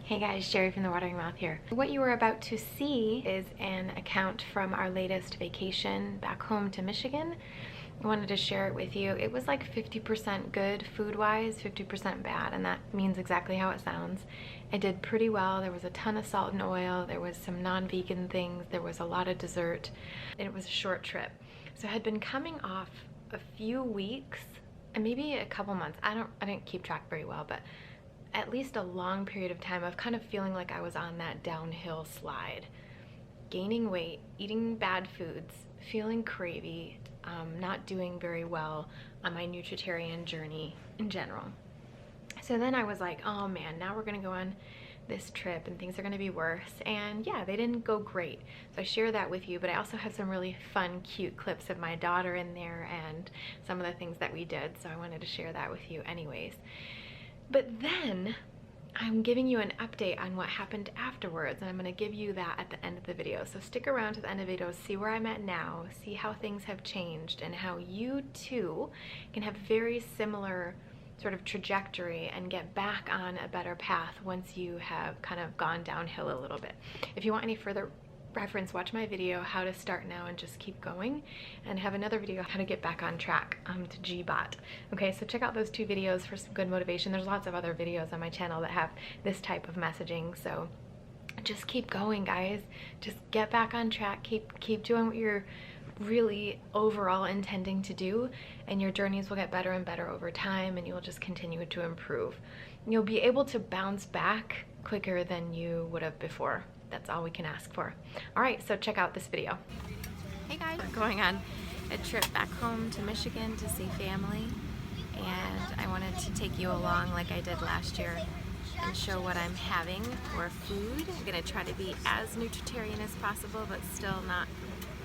Hey guys, Cheri from the Watering Mouth here. What you are about to see is an account from our latest vacation back home to Michigan. I wanted to share it with you. It was like 50% good food-wise, 50% bad, and that means exactly how it sounds. I did pretty well. There was a ton of salt and oil, there was some non-vegan things, there was a lot of dessert, and it was a short trip. So I had been coming off a few weeks, and maybe a couple months. I didn't keep track very well, but at least a long period of time of kind of feeling like I was on that downhill slide. Gaining weight, eating bad foods, feeling cravey, not doing very well on my Nutritarian journey in general. So then I was like, oh man, now we're gonna go on this trip and things are gonna be worse. And yeah, they didn't go great. So I share that with you, but I also have some really fun, cute clips of my daughter in there and some of the things that we did. So I wanted to share that with you anyways. But then I'm giving you an update on what happened afterwards, and I'm going to give you that at the end of the video. So stick around to the end of the video, see where I'm at now, see how things have changed, and how you too can have very similar sort of trajectory and get back on a better path once you have kind of gone downhill a little bit. If you want any further reference, watch my video how to start now and just keep going, and have another video how to get back on track to GBOT. Okay, so check out those two videos for some good motivation. There's lots of other videos on my channel that have this type of messaging, so just keep going, guys. Just get back on track, keep doing what you're really overall intending to do, and your journeys will get better and better over time, and you'll just continue to improve. You'll be able to bounce back quicker than you would have before. That's all we can ask for. All right, so check out this video. Hey guys, we're going on a trip back home to Michigan to see family, and I wanted to take you along like I did last year and show what I'm having for food. I'm gonna try to be as nutritarian as possible, but still not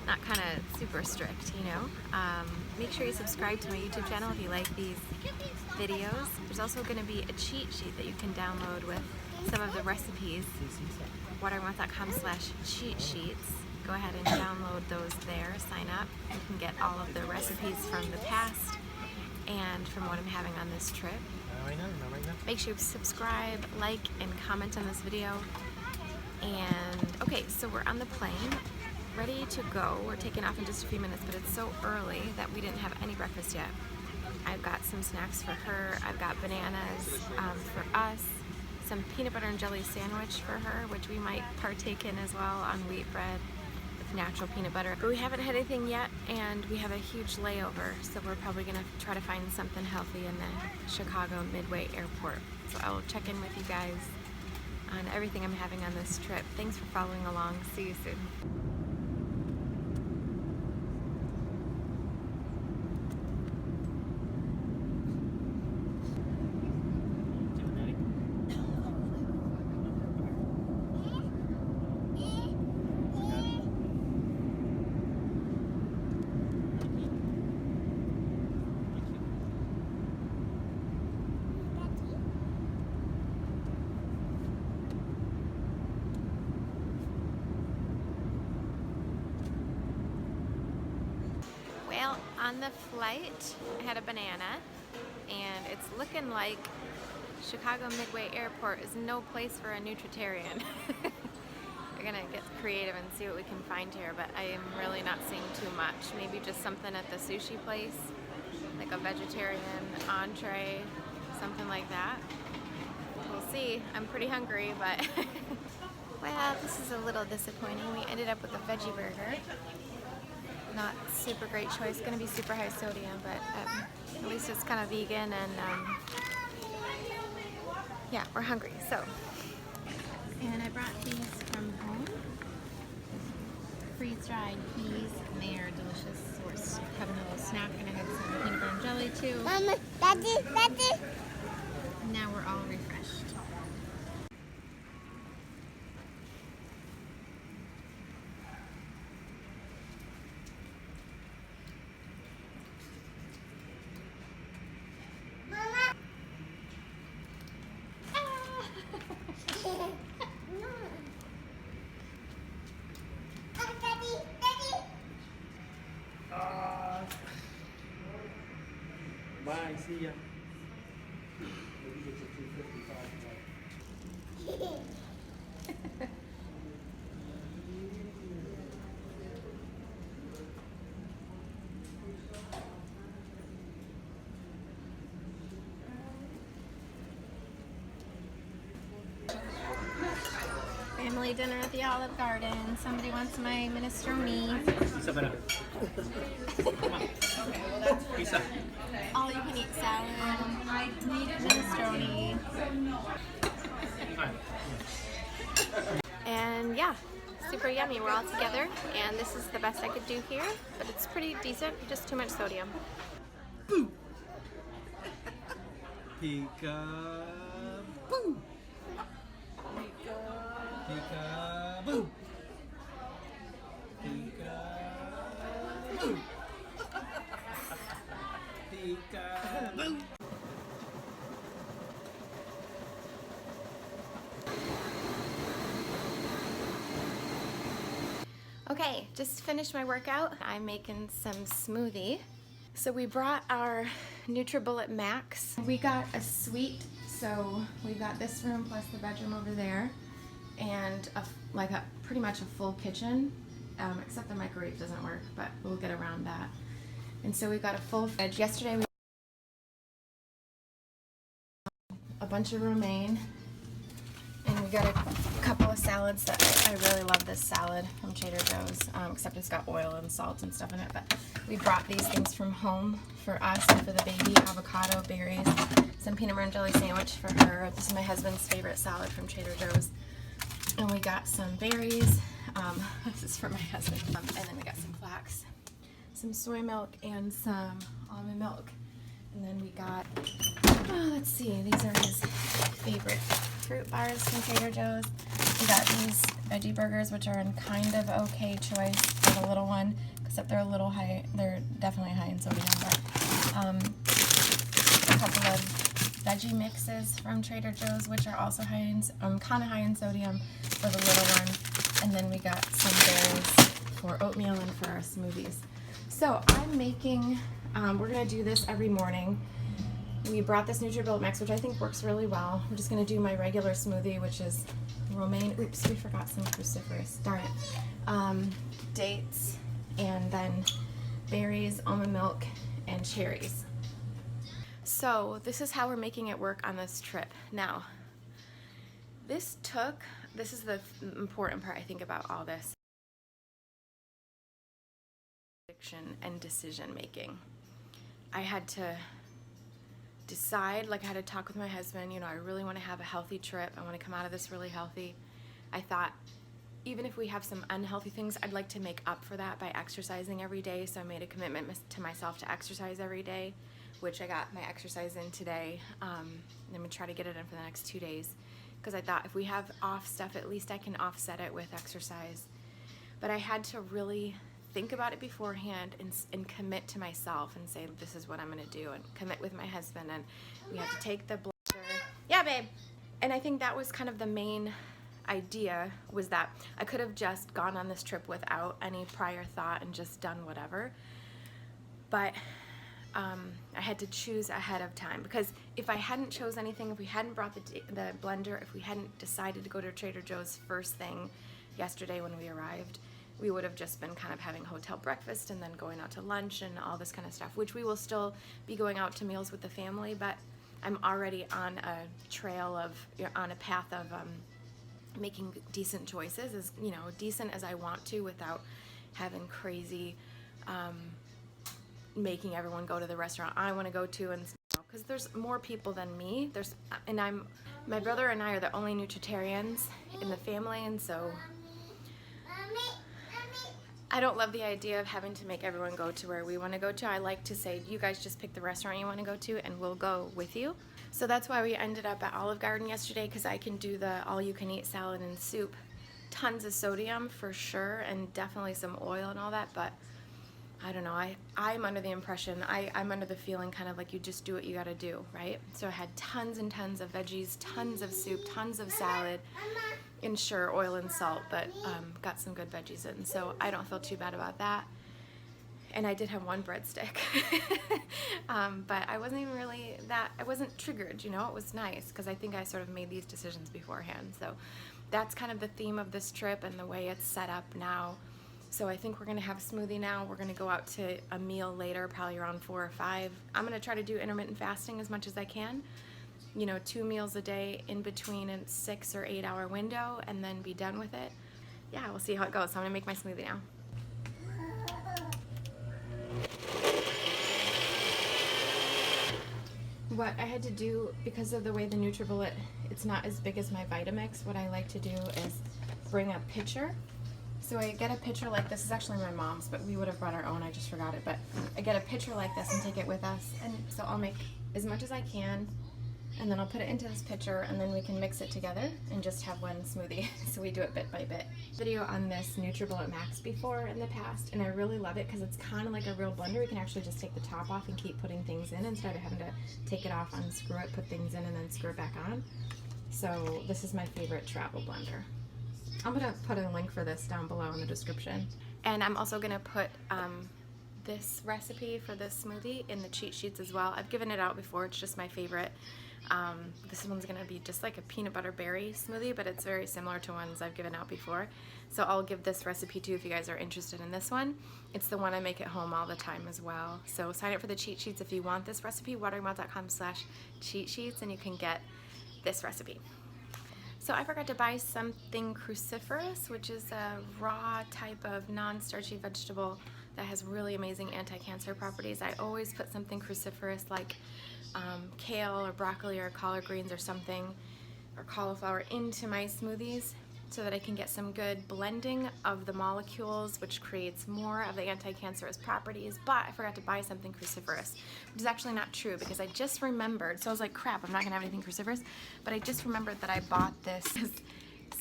kind of super strict, you know. Make sure you subscribe to my YouTube channel if you like these videos. There's also going to be a cheat sheet that you can download with some of the recipes. wateringmouth.com/cheatsheets. Go ahead and download those there, sign up. You can get all of the recipes from the past and from what I'm having on this trip. Make sure you subscribe, like, and comment on this video. And okay, so we're on the plane, ready to go. We're taking off in just a few minutes, but it's so early that we didn't have any breakfast yet. I've got some snacks for her. I've got bananas for us, some peanut butter and jelly sandwich for her, which we might partake in as well on wheat bread with natural peanut butter. But we haven't had anything yet, and we have a huge layover, so we're probably gonna try to find something healthy in the Chicago Midway Airport. So I will check in with you guys on everything I'm having on this trip. Thanks for following along. See you soon. Well, on the flight, I had a banana, and it's looking like Chicago Midway Airport is no place for a Nutritarian. We're gonna get creative and see what we can find here, but I am really not seeing too much. Maybe just something at the sushi place, like a vegetarian entree, something like that. We'll see. I'm pretty hungry, but well, this is a little disappointing. We ended up with a veggie burger. Not super great choice, gonna be super high sodium, but at least it's kind of vegan, and yeah, we're hungry, so. And I brought these from home, freeze-dried peas, and they are delicious. So we're having a little snack, and I had some peanut butter and jelly too. Mama, Daddy. And now we're all refreshed. Bye, see ya. Maybe get you 255. family dinner at the Olive Garden. Somebody wants my minestrone. Pizza. All you can eat salad. I need minestrone. And yeah, super yummy. We're all together, and this is the best I could do here, but it's pretty decent, just too much sodium. Boo! Peek-a-boo! Peek-a-boo! Peek-a-boo! Peek-a-boo! Okay, just finished my workout. I'm making some smoothie. So we brought our NutriBullet Max. We got a suite, so we got this room plus the bedroom over there, and pretty much a full kitchen, except the microwave doesn't work, but we'll get around that. And so we got a full fridge. Yesterday we a bunch of romaine, and we got a couple of salads that I really love this salad from Trader Joe's, except it's got oil and salt and stuff in it, but we brought these things from home for us and for the baby: avocado, berries, some peanut butter and jelly sandwich for her. This is my husband's favorite salad from Trader Joe's. And we got some berries. This is for my husband. And then we got some flax, some soy milk, and some almond milk. And then we got, let's see, these are his favorite fruit bars from Trader Joe's. We got these veggie burgers, which are in kind of okay choice for the little one, except they're a little high. They're definitely high in sodium, but a couple of veggie mixes from Trader Joe's, which are also high in, kind of high in sodium for the little one. And then we got some berries for oatmeal and for our smoothies. So I'm making, we're gonna do this every morning. We brought this NutriBullet Max, which I think works really well. We're just gonna do my regular smoothie, which is romaine, oops, we forgot some cruciferous, darn it. Dates, and then berries, almond milk, and cherries. So this is how we're making it work on this trip. Now, this is the important part I think about all this. And decision making. I had to decide, I had to talk with my husband, I really want to have a healthy trip. I want to come out of this really healthy. I thought, even if we have some unhealthy things, I'd like to make up for that by exercising every day. So I made a commitment to myself to exercise every day, which I got my exercise in today. I'm going to try to get it in for the next 2 days, because I thought if we have off stuff, at least I can offset it with exercise. But I had to really think about it beforehand and commit to myself and say, this is what I'm gonna do, and commit with my husband. And we had to take the blender. Yeah, babe. And I think that was kind of the main idea, was that I could have just gone on this trip without any prior thought and just done whatever. But I had to choose ahead of time, because if I hadn't chose anything, if we hadn't brought the blender, if we hadn't decided to go to Trader Joe's first thing yesterday when we arrived, we would have just been kind of having hotel breakfast and then going out to lunch and all this kind of stuff, which we will still be going out to meals with the family, but I'm already on a trail of, on a path of making decent choices, as decent as I want to, without having crazy, making everyone go to the restaurant I want to go to, and because there's more people than me. My brother and I are the only Nutritarians in the family, and so I don't love the idea of having to make everyone go to where we want to go to. I like to say, you guys just pick the restaurant you want to go to and we'll go with you. So that's why we ended up at Olive Garden yesterday, because I can do the all-you-can-eat salad and soup. Tons of sodium for sure, and definitely some oil and all that, but I don't know, I'm under the impression, I'm under the feeling kind of like you just do what you gotta do, right? So I had tons and tons of veggies, tons of soup, tons of salad, and sure, oil and salt, but got some good veggies in, so I don't feel too bad about that. And I did have one breadstick, but I wasn't even really I wasn't triggered, it was nice, because I think I sort of made these decisions beforehand. So that's kind of the theme of this trip and the way it's set up now. So I think we're gonna have a smoothie now. We're gonna go out to a meal later, probably around 4 or 5. I'm gonna try to do intermittent fasting as much as I can. you know, 2 meals a day in between a 6 or 8 hour window and then be done with it. Yeah, we'll see how it goes. So I'm gonna make my smoothie now. What I had to do, because of the way the NutriBullet, it's not as big as my Vitamix, what I like to do is bring a pitcher. So I get a pitcher like this. Is actually my mom's, but we would have brought our own. I just forgot it. But I get a pitcher like this and take it with us. And so I'll make as much as I can, and then I'll put it into this pitcher, and then we can mix it together and just have one smoothie. So we do it bit by bit. Video on this NutriBullet Max before in the past, and I really love it because it's kind of like a real blender. You can actually just take the top off and keep putting things in instead of having to take it off, unscrew it, put things in, and then screw it back on. So this is my favorite travel blender. I'm gonna put a link for this down below in the description. And I'm also gonna put this recipe for this smoothie in the cheat sheets as well. I've given it out before, it's just my favorite. This one's gonna be just like a peanut butter berry smoothie, but it's very similar to ones I've given out before. So I'll give this recipe too if you guys are interested in this one. It's the one I make at home all the time as well. So sign up for the cheat sheets if you want this recipe, wateringmouth.com/cheat sheets, and you can get this recipe. So I forgot to buy something cruciferous, which is a raw type of non-starchy vegetable that has really amazing anti-cancer properties. I always put something cruciferous like kale or broccoli or collard greens or something, or cauliflower, into my smoothies so that I can get some good blending of the molecules, which creates more of the anti-cancerous properties. But I forgot to buy something cruciferous, which is actually not true because I just remembered. So I was like, crap, I'm not gonna have anything cruciferous. But I just remembered that I bought this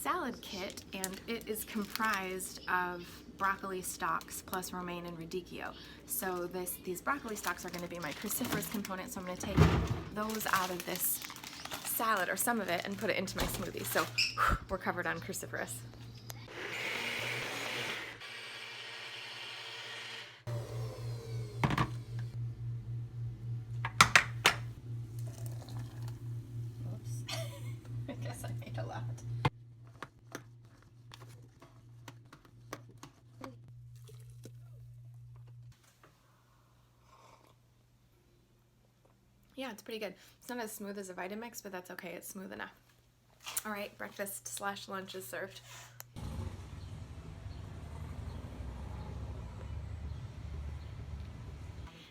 salad kit, and it is comprised of broccoli stalks plus romaine and radicchio. So these broccoli stalks are going to be my cruciferous component, so I'm going to take those out of this salad, or some of it, and put it into my smoothie. So we're covered on cruciferous. Oops. I guess I made a lot. Yeah, it's pretty good. It's not as smooth as a Vitamix, but that's okay. It's smooth enough. All right, breakfast/lunch is served.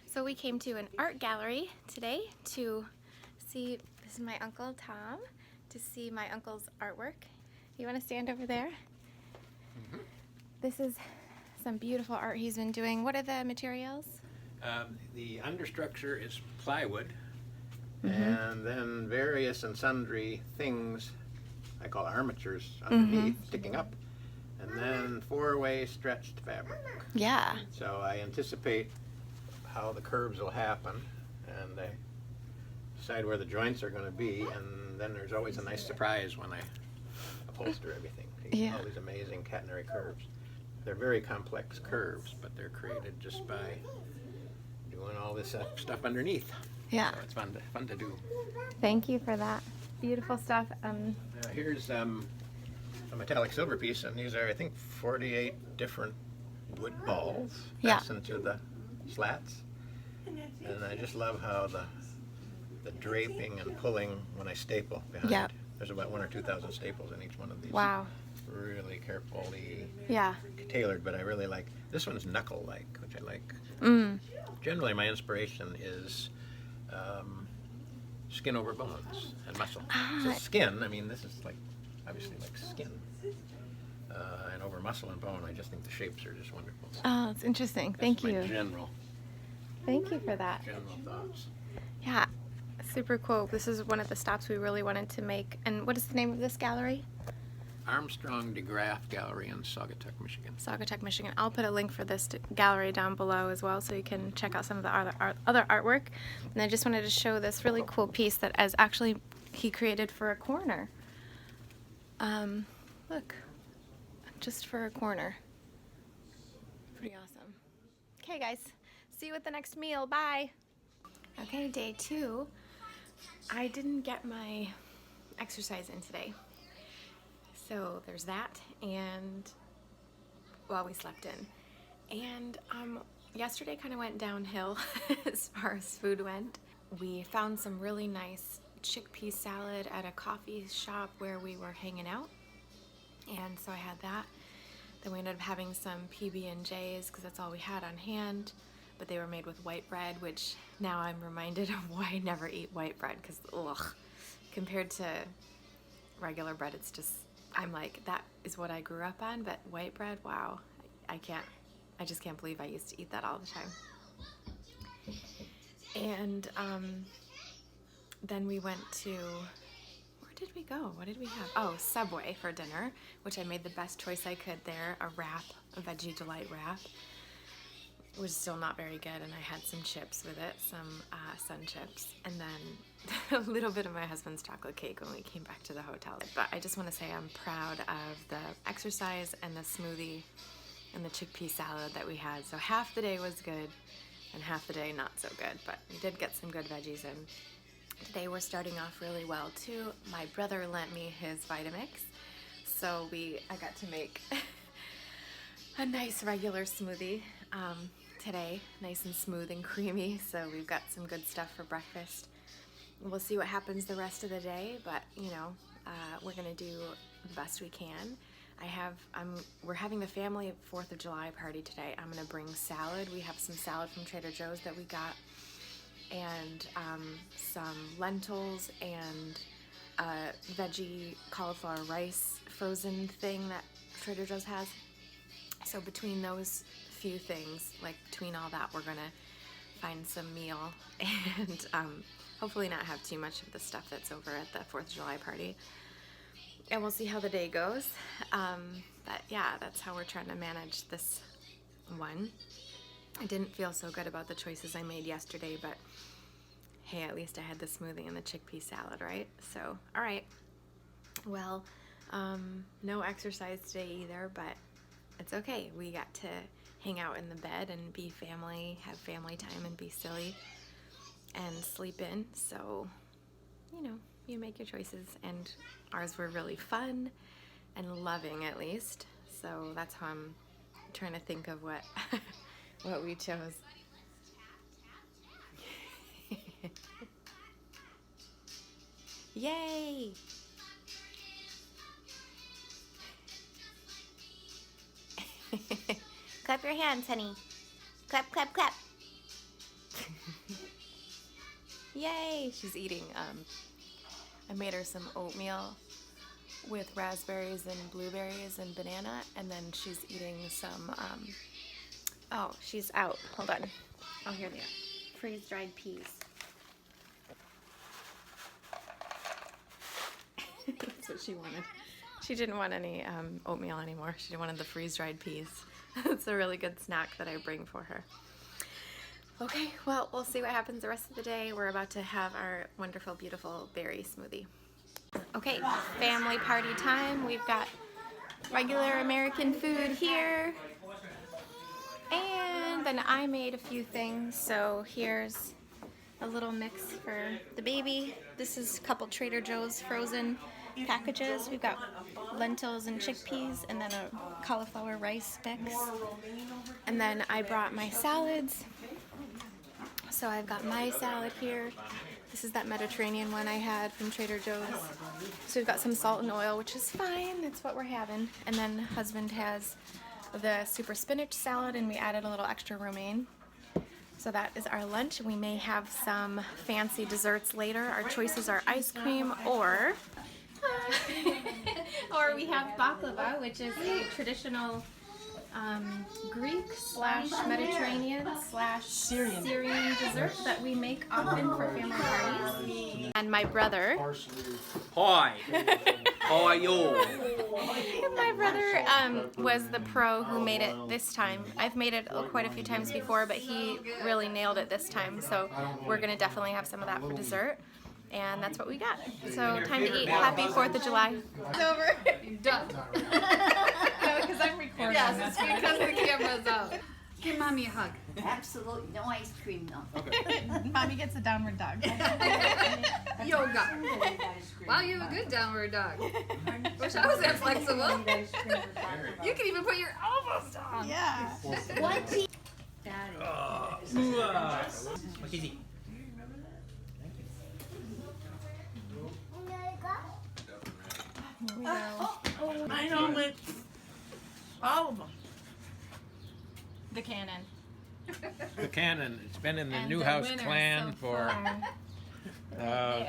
So we came to an art gallery today to see, this is my Uncle Tom, to see my uncle's artwork. You want to stand over there? Mm-hmm. This is some beautiful art he's been doing. What are the materials? The understructure is plywood, Mm-hmm. and then various and sundry things I call armatures underneath, sticking up, and then 4-way stretched fabric. Yeah. So I anticipate how the curves will happen, and I decide where the joints are going to be, and then there's always a nice surprise when I upholster everything. You get all these amazing catenary curves. They're very complex curves, but they're created just by doing all this stuff underneath. Yeah. So it's fun to do. Thank you for that. Beautiful stuff. Here's a metallic silver piece, and these are, I think, 48 different wood balls fastened to the slats. And I just love how the draping and pulling when I staple behind. Yeah. There's about 1,000 or 2,000 staples in each one of these. Wow. Really carefully Yeah. tailored, but I really like this one's knuckle-like, which I like. Generally, my inspiration is skin over bones and muscle. So skin, I mean, this is like obviously like skin, and over muscle and bone. I just think the shapes are just wonderful. Oh, it's interesting. Thank you. My general Thank you for that. thoughts. Yeah, super cool. This is one of the stops we really wanted to make. And what is the name of this gallery? Armstrong DeGraff Gallery in Saugatuck, Michigan. Saugatuck, Michigan. I'll put a link for this gallery down below as well, so you can check out some of the other artwork. And I just wanted to show this really cool piece that is actually he created for a corner. Look, just for a corner. Pretty awesome. Okay, guys, see you at the next meal. Bye. Okay, day 2. I didn't get my exercise in today. So there's that, and well, we slept in. And yesterday kind of went downhill as far as food went. We found some really nice chickpea salad at a coffee shop where we were hanging out, and so I had that. Then we ended up having some PB&Js because that's all we had on hand, but they were made with white bread, which now I'm reminded of why I never eat white bread, because ugh, compared to regular bread, it's just, I'm like, that is what I grew up on, but white bread, wow, I just can't believe I used to eat that all the time. And then we went to, where did we go? What did we have? Oh, Subway for dinner, which I made the best choice I could there, a wrap, a Veggie Delight wrap. It was still not very good, and I had some chips with it, some Sun Chips, and then a little bit of my husband's chocolate cake when we came back to the hotel. But I just want to say I'm proud of the exercise and the smoothie and the chickpea salad that we had. So half the day was good and half the day not so good, but we did get some good veggies in. Today we're starting off really well too. My brother lent me his Vitamix, so I got to make a nice regular smoothie today, nice and smooth and creamy, so we've got some good stuff for breakfast. We'll see what happens the rest of the day, but you know, we're gonna do the best we can. We're having the family 4th of July party today. I'm gonna bring salad. We have some salad from Trader Joe's that we got, and some lentils and veggie cauliflower rice frozen thing that Trader Joe's has. So between those few things, like between all that, we're gonna find some meal and hopefully not have too much of the stuff that's over at the 4th of July party. And we'll see how the day goes. But yeah, that's how we're trying to manage this one. I didn't feel so good about the choices I made yesterday, but hey, at least I had the smoothie and the chickpea salad, right? So, all right. Well, no exercise today either, but it's okay. We got to hang out in the bed and be family, have family time and be silly and sleep in. So, you know, you make your choices, and ours were really fun and loving, at least. So that's how I'm trying to think of what what we chose. Yay! Clap your hands, honey. Clap, clap, clap. Yay! She's eating, I made her some oatmeal with raspberries and blueberries and banana, and then she's eating some, oh, she's out. Hold on. Oh, here they are. Freeze-dried peas. That's what she wanted. She didn't want any oatmeal anymore. She wanted the freeze-dried peas. It's a really good snack that I bring for her. Okay, well, we'll see what happens the rest of the day. We're about to have our wonderful, beautiful berry smoothie. Okay, family party time. We've got regular American food here. And then I made a few things. So here's a little mix for the baby. This is a couple Trader Joe's frozen packages. We've got lentils and chickpeas, and then a cauliflower rice mix. And then I brought my salads. So I've got my salad here. This is that Mediterranean one I had from Trader Joe's. So we've got some salt and oil, which is fine. That's what we're having. And then husband has the super spinach salad, and we added a little extra romaine. So that is our lunch. We may have some fancy desserts later. Our choices are ice cream or or we have baklava, which is a traditional Greek / Mediterranean / Syrian dessert that we make often for family parties. And my brother, Hi. How are you? my brother was the pro who made it this time. I've made it quite a few times before, but he really nailed it this time. So we're gonna definitely have some of that for dessert. And that's what we got. So time to eat. Happy 4th of July. It's over. Done. No, because I'm recording. Yes, it's because the camera's out. Give Mommy a hug. Absolutely no ice cream, though. Mommy gets a downward dog. Yoga. Wow, you have a good downward dog. Wish I was that flexible. You can even put your elbows down. Yeah. Here we go. I know it. All of them. The cannon. The cannon. It's been in the And Newhouse winner clan so for. far.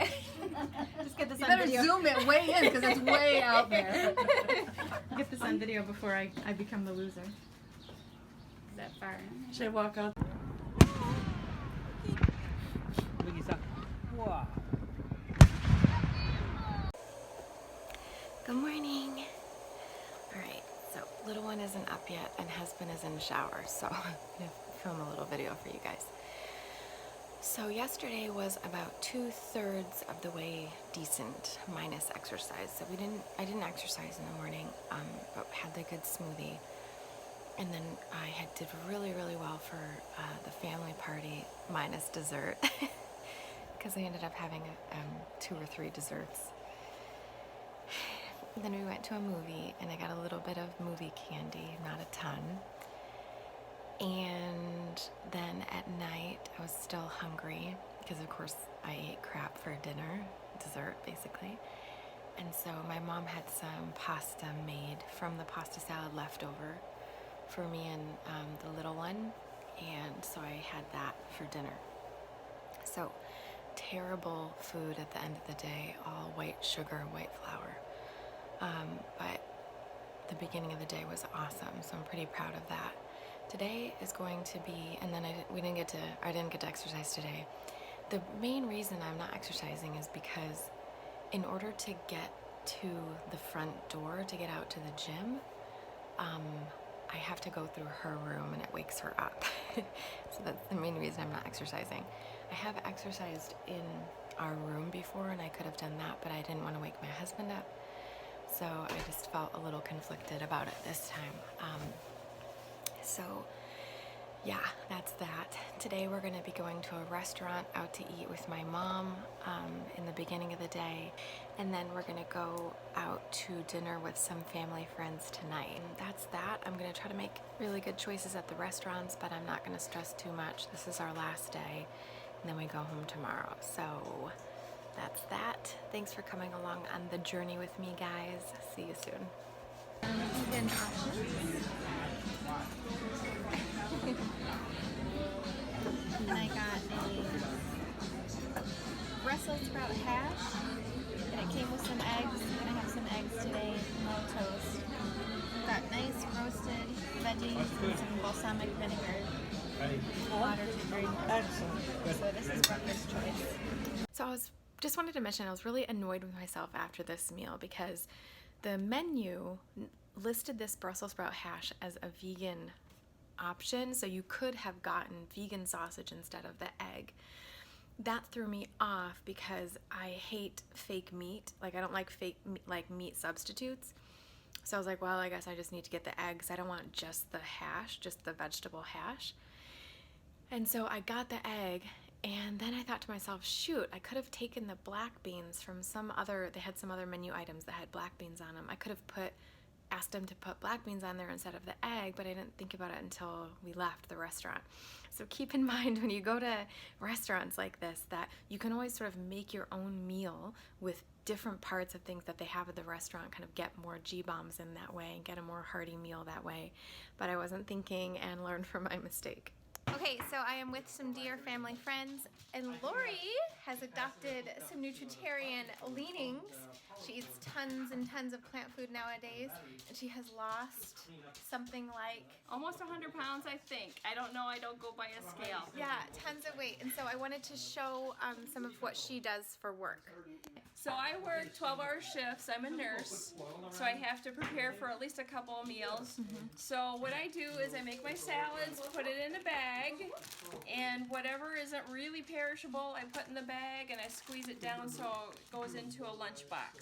Just get this You on better video. zoom it way in because it's way out there. Get this on video before I become the loser. Is that far? Should I walk out? Wow. Good morning. Alright, so little one isn't up yet and husband is in the shower, so I'm gonna film a little video for you guys. So yesterday was about 2/3 of the way decent minus exercise. So I didn't exercise in the morning, but had the good smoothie. And then I did really, really well for the family party minus dessert because I ended up having 2 or 3 desserts. Then we went to a movie and I got a little bit of movie candy, not a ton. And then at night I was still hungry because of course I ate crap for dinner, dessert basically. And so my mom had some pasta made from the pasta salad left over for me and the little one, and so I had that for dinner. So terrible food at the end of the day, all white sugar, white flour. But the beginning of the day was awesome, so I'm pretty proud of that. Today is going to be, and then I didn't get to exercise today. The main reason I'm not exercising is because in order to get to the front door to get out to the gym, I have to go through her room and it wakes her up. So that's the main reason I'm not exercising. I have exercised in our room before and I could have done that, but I didn't want to wake my husband up. So I just felt a little conflicted about it this time. So yeah, that's that. Today we're going to be going to a restaurant out to eat with my mom in the beginning of the day. And then we're going to go out to dinner with some family friends tonight. And that's that. I'm going to try to make really good choices at the restaurants, but I'm not going to stress too much. This is our last day, and then we go home tomorrow. So that's that. Thanks for coming along on the journey with me, guys. See you soon. Vegan options. And I got a Brussels sprout hash, and it came with some eggs. I'm gonna have some eggs today, no toast. Got nice roasted veggies and some balsamic vinegar, water to drink. Excellent. So this is breakfast choice. So just wanted to mention I was really annoyed with myself after this meal because the menu listed this Brussels sprout hash as a vegan option, so you could have gotten vegan sausage instead of the egg. That threw me off because I hate fake meat. Like I don't like fake meat substitutes. So I was like, well, I guess I just need to get the eggs. I don't want just the hash, just the vegetable hash. And so I got the egg, and then I thought to myself, shoot, I could have taken the black beans from they had some other menu items that had black beans on them. I could have asked them to put black beans on there instead of the egg, but I didn't think about it until we left the restaurant. So keep in mind when you go to restaurants like this that you can always sort of make your own meal with different parts of things that they have at the restaurant, kind of get more G-bombs in that way and get a more hearty meal that way. But I wasn't thinking and learned from my mistake. Okay, so I am with some dear family friends, and Lori has adopted some Nutritarian leanings. She eats tons and tons of plant food nowadays, and she has lost something like almost 100 pounds, I think. I don't know, I don't go by a scale. yeah, tons of weight. And so I wanted to show some of what she does for work. So I work 12-hour shifts. I'm a nurse, so I have to prepare for at least a couple of meals. So what I do is I make my salads, put it in a bag, and whatever isn't really perishable, I put in the bag and I squeeze it down so it goes into a lunchbox.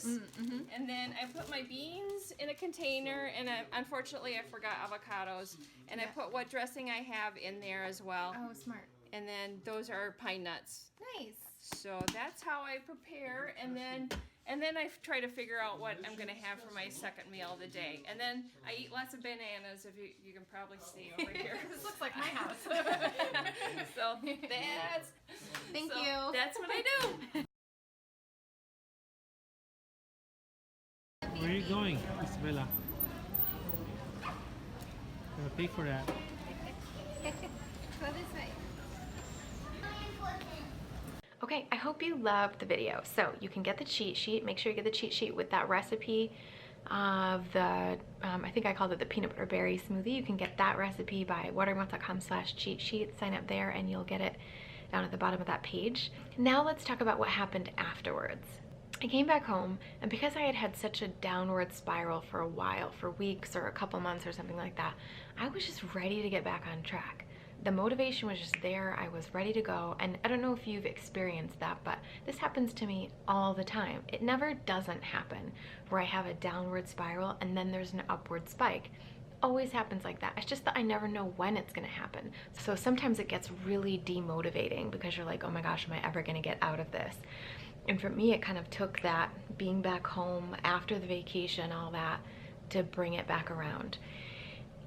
And then I put my beans in a container, and unfortunately I forgot avocados, and I put what dressing I have in there as well. Oh, smart. And then those are pine nuts. Nice. So that's how I prepare, and then I try to figure out what I'm gonna have for my second meal of the day. And then I eat lots of bananas, if you can probably see over here. This looks like my house. So Thank you. That's what I do. doing, Isabella? Gotta pay for that. Go this way. Okay, I hope you loved the video. So you can get the cheat sheet. Make sure you get the cheat sheet with that recipe of the, I think I called it the peanut butter berry smoothie. You can get that recipe by watermouth.com/cheat sheet. Sign up there and you'll get it down at the bottom of that page. Now let's talk about what happened afterwards. I came back home, and because I had had such a downward spiral for a while, for weeks or a couple months or something like that, I was just ready to get back on track. The motivation was just there. I was ready to go. And I don't know if you've experienced that, but this happens to me all the time. It never doesn't happen where I have a downward spiral and then there's an upward spike. Always happens like that. It's just that I never know when it's gonna happen. So sometimes it gets really demotivating because you're like, oh my gosh, am I ever gonna get out of this? And for me, it kind of took that being back home after the vacation, all that, to bring it back around.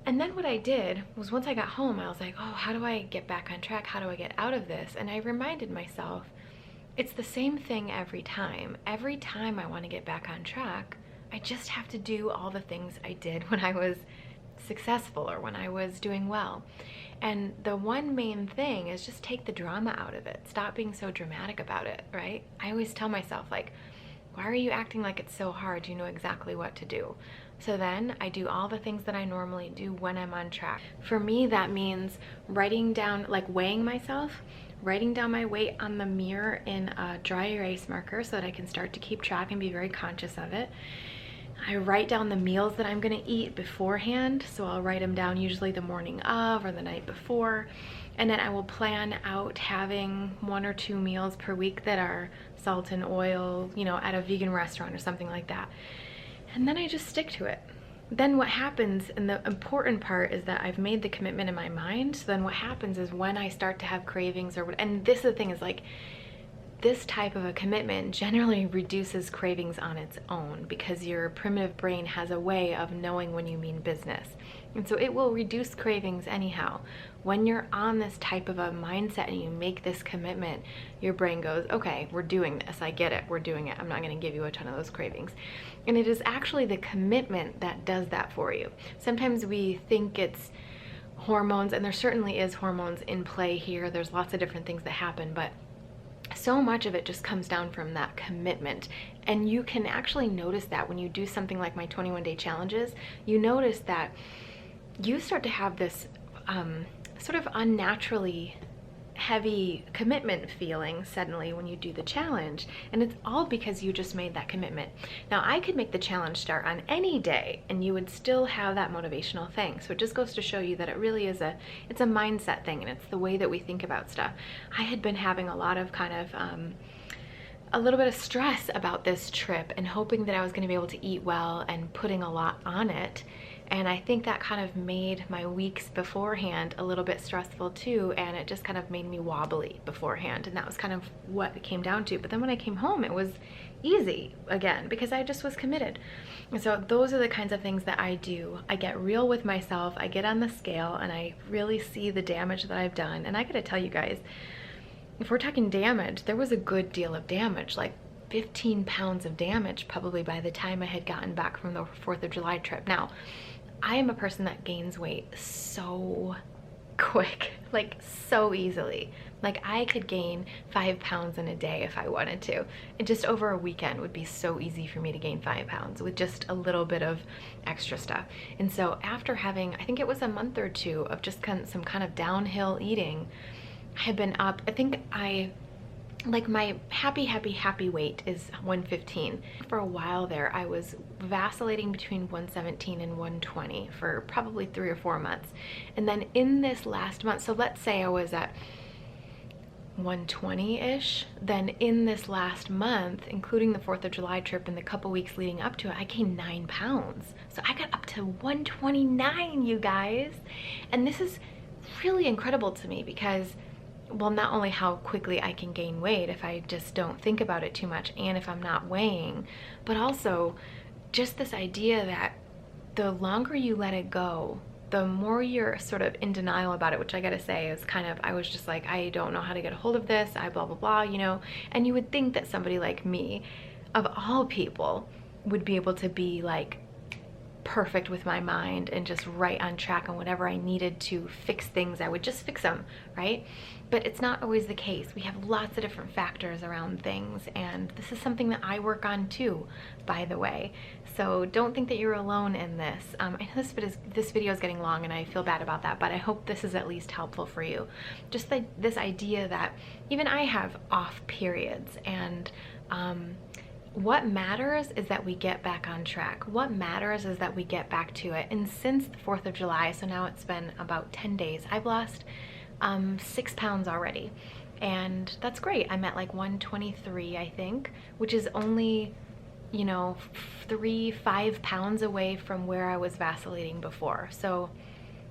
And then what I did was once I got home, I was like, oh, how do I get back on track? How do I get out of this? And I reminded myself, it's the same thing every time. Every time I want to get back on track, I just have to do all the things I did when I was successful or when I was doing well. And the one main thing is just take the drama out of it. Stop being so dramatic about it, right? I always tell myself, like, why are you acting like it's so hard? You know exactly what to do. So then I do all the things that I normally do when I'm on track. For me, that means writing down, like weighing myself, writing down my weight on the mirror in a dry erase marker so that I can start to keep track and be very conscious of it. I write down the meals that I'm gonna eat beforehand, so I'll write them down usually the morning of or the night before, and then I will plan out having 1 or 2 meals per week that are salt and oil, you know, at a vegan restaurant or something like that. And then I just stick to it. Then what happens, and the important part is that I've made the commitment in my mind, so then what happens is when I start to have cravings or what, and this is the thing, is like, this type of a commitment generally reduces cravings on its own because your primitive brain has a way of knowing when you mean business. And so it will reduce cravings anyhow. When you're on this type of a mindset and you make this commitment, your brain goes, okay, we're doing this. I get it. We're doing it. I'm not going to give you a ton of those cravings. And it is actually the commitment that does that for you. Sometimes we think it's hormones, and there certainly is hormones in play here. There's lots of different things that happen, but so much of it just comes down from that commitment. And you can actually notice that when you do something like my 21-day challenges, you notice that you start to have this sort of unnaturally heavy commitment feeling suddenly when you do the challenge, and it's all because you just made that commitment. Now I could make the challenge start on any day and you would still have that motivational thing. So it just goes to show you that it really is it's a mindset thing, and it's the way that we think about stuff. I had been having a lot of kind of a little bit of stress about this trip and hoping that I was going to be able to eat well and putting a lot on it. And I think that kind of made my weeks beforehand a little bit stressful too, and it just kind of made me wobbly beforehand, and that was kind of what it came down to. But then when I came home, it was easy again because I just was committed. And so those are the kinds of things that I do. I get real with myself, I get on the scale, and I really see the damage that I've done. And I gotta tell you guys, if we're talking damage, there was a good deal of damage, like 15 pounds of damage probably by the time I had gotten back from the 4th of July trip. Now, I am a person that gains weight so quick, like so easily. Like I could gain 5 pounds in a day if I wanted to. And just over a weekend would be so easy for me to gain 5 pounds with just a little bit of extra stuff. And so after having, I think it was a month or 2 of just some kind of downhill eating, I had been up, I think like my happy weight is 115. For a while there, I was vacillating between 117 and 120 for probably 3 or 4 months. And then in this last month, so let's say I was at 120-ish, then in this last month, including the 4th of July trip and the couple weeks leading up to it, I gained 9 pounds. So I got up to 129, you guys. And this is really incredible to me because, well, not only how quickly I can gain weight if I just don't think about it too much and if I'm not weighing, but also just this idea that the longer you let it go, the more you're sort of in denial about it, which I gotta say is kind of, I was just like, I don't know how to get a hold of this, I blah, blah, blah, you know? And you would think that somebody like me, of all people, would be able to be like perfect with my mind and just right on track on whatever I needed to fix things, I would just fix them, right? But it's not always the case. We have lots of different factors around things, and this is something that I work on too, by the way. So don't think that you're alone in this. I know this video is getting long and I feel bad about that, but I hope this is at least helpful for you. Just this idea that even I have off periods, and what matters is that we get back on track. What matters is that we get back to it. And since the 4th of July, so now it's been about 10 days, I've lost 6 pounds already. And that's great. I'm at like 123, I think, which is only, you know, 3-5 pounds away from where I was vacillating before. So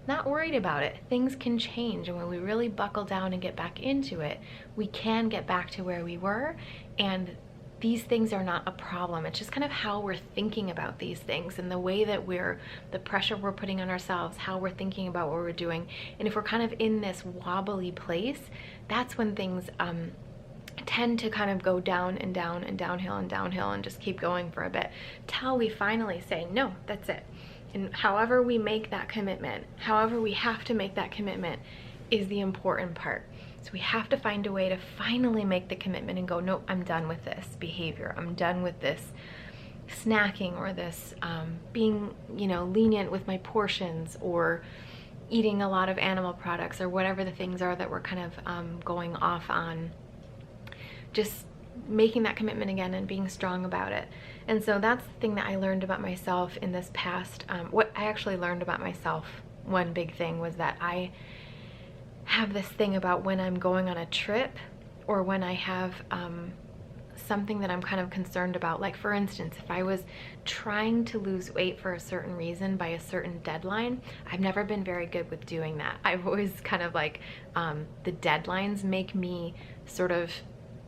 not worried about it. Things can change, and when we really buckle down and get back into it, we can get back to where we were. And these things are not a problem. It's just kind of how we're thinking about these things, and the way that the pressure we're putting on ourselves, how we're thinking about what we're doing. And if we're kind of in this wobbly place, that's when things tend to kind of go down and down and downhill and just keep going for a bit till we finally say, no, that's it. And however we make that commitment, however we have to make that commitment, is the important part. So we have to find a way to finally make the commitment and go, nope, I'm done with this behavior. I'm done with this snacking, or this being, you know, lenient with my portions, or eating a lot of animal products, or whatever the things are that we're kind of going off on. Just making that commitment again and being strong about it. And so that's the thing that I learned about myself in this past, what I actually learned about myself, one big thing was that I have this thing about when I'm going on a trip, or when I have something that I'm kind of concerned about. Like, for instance, if I was trying to lose weight for a certain reason by a certain deadline, I've never been very good with doing that. I've always kind of like, the deadlines make me sort of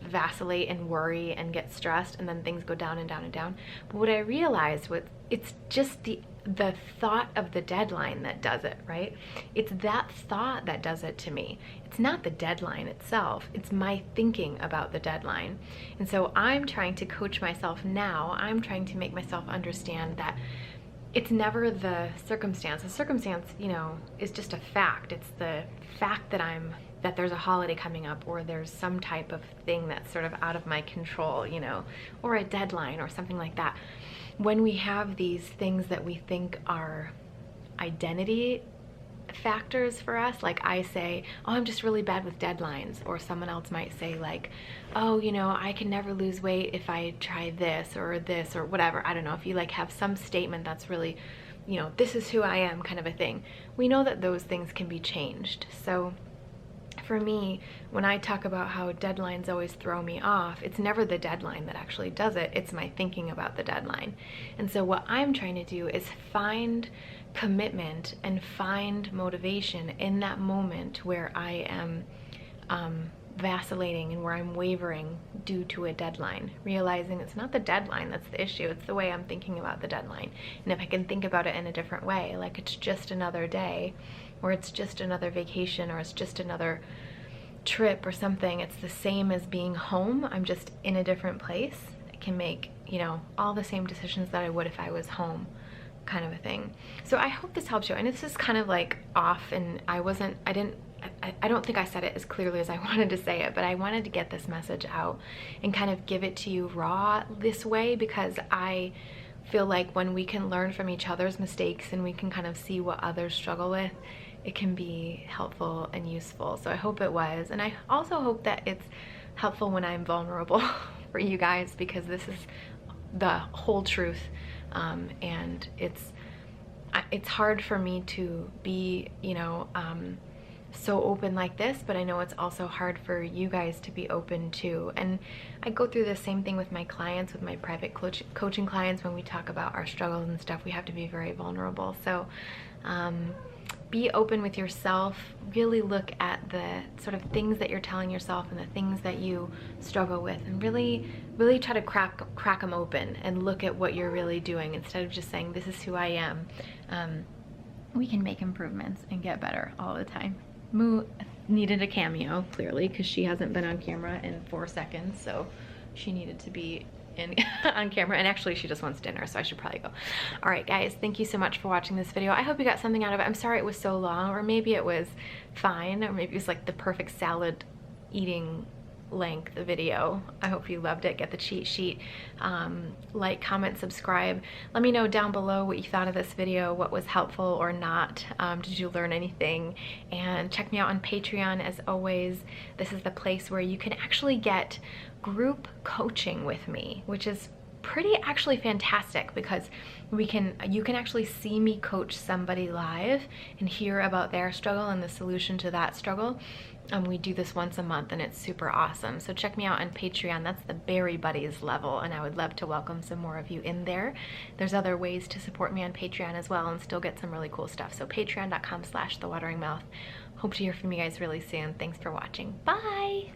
vacillate and worry and get stressed, and then things go down and down and down. But what I realized was, it's just the thought of the deadline that does it, right? It's that thought that does it to me. It's not the deadline itself, it's my thinking about the deadline. And so I'm trying to coach myself now. I'm trying to make myself understand that it's never the circumstance. The circumstance, you know, is just a fact. It's the fact that there's a holiday coming up, or there's some type of thing that's sort of out of my control, you know, or a deadline or something like that. When we have these things that we think are identity factors for us, like I say, oh, I'm just really bad with deadlines, or someone else might say like, oh, you know, I can never lose weight if I try this or whatever. I don't know, if you like have some statement that's really, you know, this is who I am kind of a thing. We know that those things can be changed. So for me, when I talk about how deadlines always throw me off, it's never the deadline that actually does it, it's my thinking about the deadline. And so what I'm trying to do is find commitment and find motivation in that moment where I am vacillating and where I'm wavering due to a deadline, realizing it's not the deadline that's the issue, it's the way I'm thinking about the deadline. And if I can think about it in a different way, like it's just another day, or it's just another vacation, or it's just another trip or something, it's the same as being home, I'm just in a different place. I can make, you know, all the same decisions that I would if I was home, kind of a thing. So I hope this helps you. And this is kind of like off, and I don't think I said it as clearly as I wanted to say it, but I wanted to get this message out and kind of give it to you raw this way, because I feel like when we can learn from each other's mistakes and we can kind of see what others struggle with, it can be helpful and useful. So I hope it was. And I also hope that it's helpful when I'm vulnerable for you guys, because this is the whole truth. And it's hard for me to be, you know, so open like this, but I know it's also hard for you guys to be open too. And I go through the same thing with my clients, with my private coaching clients. When we talk about our struggles and stuff, we have to be very vulnerable. So be open with yourself, really look at the sort of things that you're telling yourself and the things that you struggle with, and really try to crack them open and look at what you're really doing, instead of just saying this is who I am. We can make improvements and get better all the time. Moo needed a cameo, clearly, because she hasn't been on camera in 4 seconds, so she needed to be on camera, and actually she just wants dinner, so I should probably go. All right, guys, thank you so much for watching this video. I hope you got something out of it. I'm sorry it was so long, or maybe it was fine, or maybe it was like the perfect salad eating length video. I hope you loved it. Get the cheat sheet. Like, comment, subscribe. Let me know down below what you thought of this video, what was helpful or not. Did you learn anything? And check me out on Patreon. As always, this is the place where you can actually get group coaching with me, which is pretty actually fantastic, because you can actually see me coach somebody live and hear about their struggle and the solution to that struggle. We do this once a month, and it's super awesome. So check me out on Patreon. That's the Berry Buddies level, and I would love to welcome some more of you in there. There's other ways to support me on Patreon as well and still get some really cool stuff. So patreon.com/thewateringmouth. Hope to hear from you guys really soon. Thanks for watching. Bye!